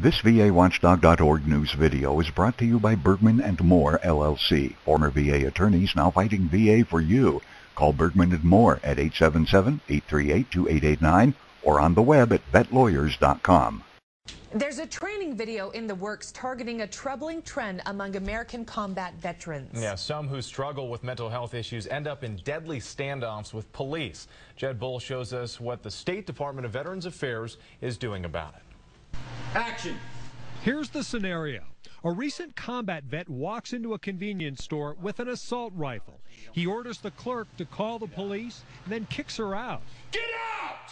This VAWatchdog.org news video is brought to you by Bergman & Moore, LLC. Former VA attorneys now fighting VA for you. Call Bergman & Moore at 877-838-2889 or on the web at vetlawyers.com. There's a training video in the works targeting a troubling trend among American combat veterans. Yeah, some who struggle with mental health issues end up in deadly standoffs with police. Jed Bull shows us what the State Department of Veterans Affairs is doing about it. Action. Here's the scenario. A recent combat vet walks into a convenience store with an assault rifle. He orders the clerk to call the police and then kicks her out. Get out!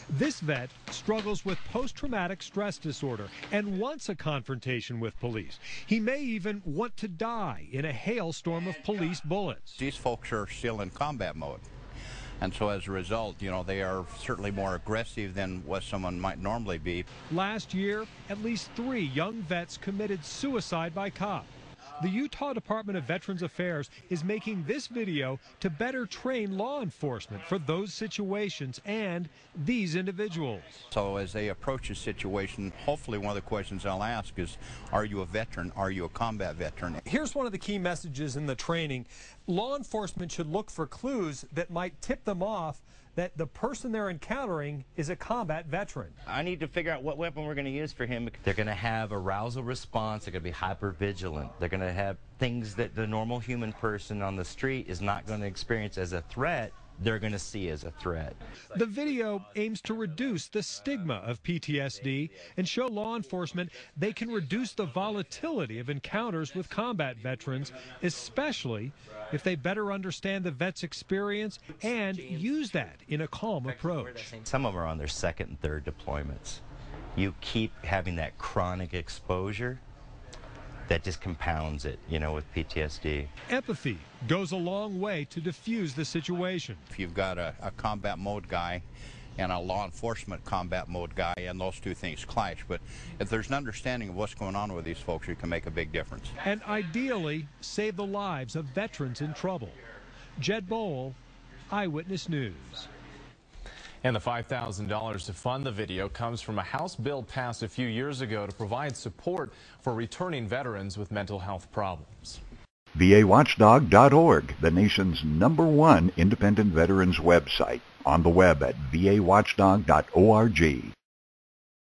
This vet struggles with post-traumatic stress disorder and wants a confrontation with police. He may even want to die in a hailstorm of police bullets. These folks are still in combat mode. And so as a result, they are certainly more aggressive than what someone might normally be. Last year, at least 3 young vets committed suicide by cop. The Utah Department of Veterans Affairs is making this video to better train law enforcement for those situations and these individuals. So as they approach a situation, hopefully one of the questions I'll ask is, are you a veteran? Are you a combat veteran? Here's one of the key messages in the training. Law enforcement should look for clues that might tip them off that the person they're encountering is a combat veteran. I need to figure out what weapon we're going to use for him. They're going to have arousal response. They're going to be hyper vigilant. They're going to have things that the normal human person on the street is not going to experience as a threat. They're going to see as a threat. The video aims to reduce the stigma of PTSD and show law enforcement they can reduce the volatility of encounters with combat veterans, especially if they better understand the vet's experience and use that in a calm approach. Some of them are on their second and third deployments. You keep having that chronic exposure that just compounds it, with PTSD. Empathy goes a long way to diffuse the situation. If you've got a combat mode guy and a law enforcement combat mode guy, and those two things clash, but if there's an understanding of what's going on with these folks, you can make a big difference. And ideally, save the lives of veterans in trouble. Jed Bull, Eyewitness News. And the $5,000 to fund the video comes from a House bill passed a few years ago to provide support for returning veterans with mental health problems. VAWatchdog.org, the nation's #1 independent veterans website. On the web at VAWatchdog.org.